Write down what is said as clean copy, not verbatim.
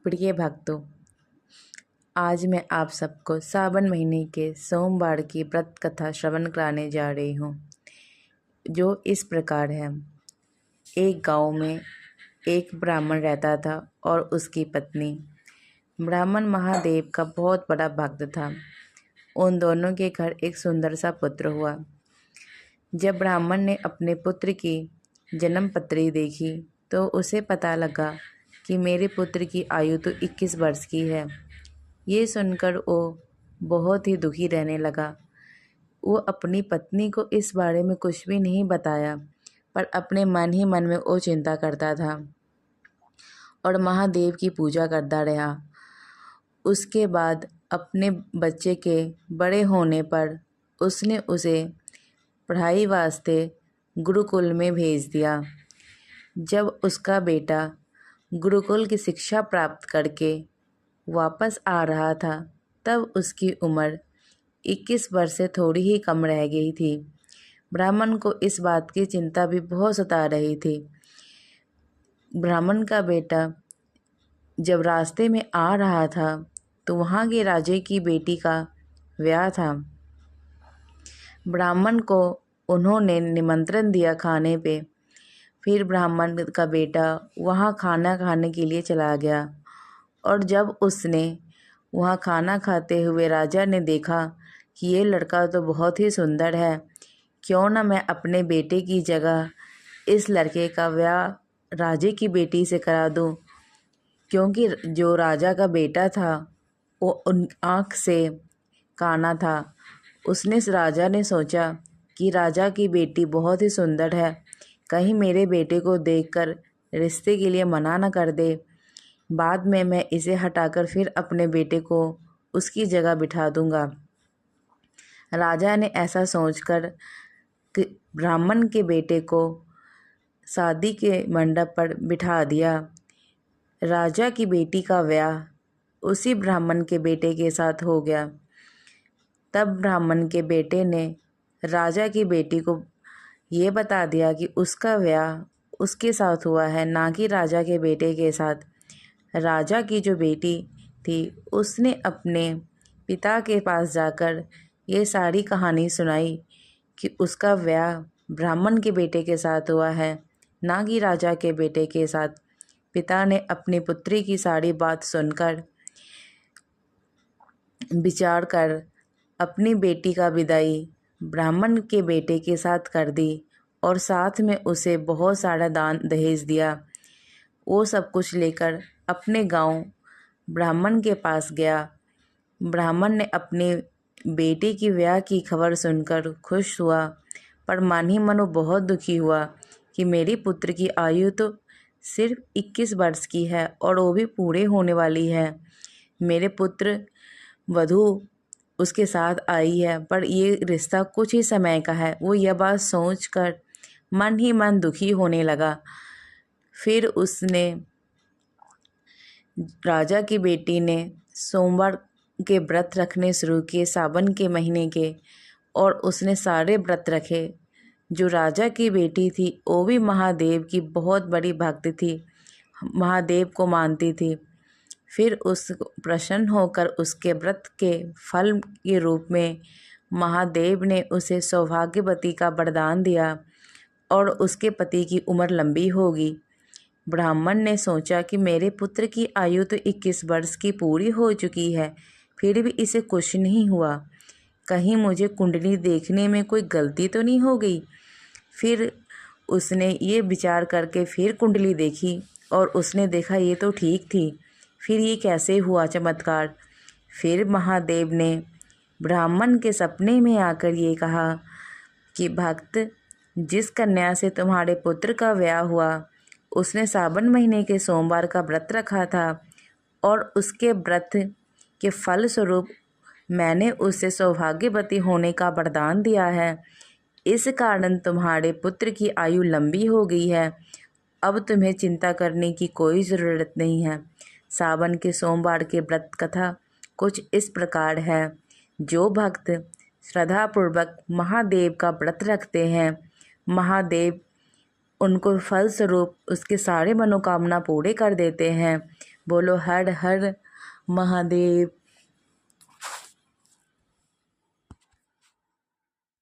प्रिय भक्तों, आज मैं आप सबको सावन महीने के सोमवार की व्रत कथा श्रवण कराने जा रही हूँ, जो इस प्रकार है। एक गांव में एक ब्राह्मण रहता था और उसकी पत्नी। ब्राह्मण महादेव का बहुत बड़ा भक्त था। उन दोनों के घर एक सुंदर सा पुत्र हुआ। जब ब्राह्मण ने अपने पुत्र की जन्म पत्री देखी तो उसे पता लगा कि मेरे पुत्र की आयु तो 21 वर्ष की है। ये सुनकर वो बहुत ही दुखी रहने लगा। वो अपनी पत्नी को इस बारे में कुछ भी नहीं बताया, पर अपने मन ही मन में वो चिंता करता था और महादेव की पूजा करता रहा। उसके बाद अपने बच्चे के बड़े होने पर उसने उसे पढ़ाई वास्ते गुरुकुल में भेज दिया। जब उसका बेटा गुरुकुल की शिक्षा प्राप्त करके वापस आ रहा था, तब उसकी उम्र 21 वर्ष से थोड़ी ही कम रह गई थी। ब्राह्मण को इस बात की चिंता भी बहुत सता रही थी। ब्राह्मण का बेटा जब रास्ते में आ रहा था तो वहाँ के राजे की बेटी का ब्याह था। ब्राह्मण को उन्होंने निमंत्रण दिया खाने पे। फिर ब्राह्मण का बेटा वहाँ खाना खाने के लिए चला गया और जब उसने वहाँ खाना खाते हुए राजा ने देखा कि ये लड़का तो बहुत ही सुंदर है, क्यों ना मैं अपने बेटे की जगह इस लड़के का ब्याह राजे की बेटी से करा दूँ। क्योंकि जो राजा का बेटा था वो उन आँख से काना था। राजा ने सोचा कि राजा की बेटी बहुत ही सुंदर है, कहीं मेरे बेटे को देखकर रिश्ते के लिए मना न कर दे। बाद में मैं इसे हटाकर फिर अपने बेटे को उसकी जगह बिठा दूंगा। राजा ने ऐसा सोचकर ब्राह्मण के बेटे को शादी के मंडप पर बिठा दिया। राजा की बेटी का ब्याह उसी ब्राह्मण के बेटे के साथ हो गया। तब ब्राह्मण के बेटे ने राजा की बेटी को ये बता दिया कि उसका ब्याह उसके साथ हुआ है, ना कि राजा के बेटे के साथ। राजा की जो बेटी थी उसने अपने पिता के पास जाकर ये सारी कहानी सुनाई कि उसका ब्याह ब्राह्मण के बेटे के साथ हुआ है, ना कि राजा के बेटे के साथ। पिता ने अपनी पुत्री की सारी बात सुनकर विचार कर अपनी बेटी का विदाई ब्राह्मण के बेटे के साथ कर दी और साथ में उसे बहुत सारा दान दहेज दिया। वो सब कुछ लेकर अपने गांव ब्राह्मण के पास गया। ब्राह्मण ने अपने बेटे की ब्याह की खबर सुनकर खुश हुआ, पर मन ही मन वो बहुत दुखी हुआ कि मेरी पुत्र की आयु तो सिर्फ 21 वर्ष की है और वो भी पूरे होने वाली है। मेरे पुत्र वधू उसके साथ आई है, पर ये रिश्ता कुछ ही समय का है। वो यह बात सोचकर मन ही मन दुखी होने लगा। फिर उसने राजा की बेटी ने सोमवार के व्रत रखने शुरू किए, सावन के महीने के, और उसने सारे व्रत रखे। जो राजा की बेटी थी वो भी महादेव की बहुत बड़ी भक्त थी, महादेव को मानती थी। फिर उस प्रसन्न होकर उसके व्रत के फल के रूप में महादेव ने उसे सौभाग्यवती का वरदान दिया और उसके पति की उम्र लंबी होगी। ब्राह्मण ने सोचा कि मेरे पुत्र की आयु तो 21 वर्ष की पूरी हो चुकी है, फिर भी इसे कुछ नहीं हुआ, कहीं मुझे कुंडली देखने में कोई गलती तो नहीं हो गई। फिर उसने ये विचार करके फिर कुंडली देखी और उसने देखा ये तो ठीक थी। फिर ये कैसे हुआ चमत्कार। फिर महादेव ने ब्राह्मण के सपने में आकर ये कहा कि भक्त, जिस कन्या से तुम्हारे पुत्र का ब्याह हुआ उसने सावन महीने के सोमवार का व्रत रखा था और उसके व्रत के फल स्वरूप मैंने उसे सौभाग्यवती होने का वरदान दिया है। इस कारण तुम्हारे पुत्र की आयु लंबी हो गई है। अब तुम्हें चिंता करने की कोई ज़रूरत नहीं है। सावन के सोमवार के व्रत कथा कुछ इस प्रकार है। जो भक्त श्रद्धापूर्वक महादेव का व्रत रखते हैं, महादेव उनको फल स्वरूप उसके सारे मनोकामना पूरे कर देते हैं। बोलो हर हर महादेव।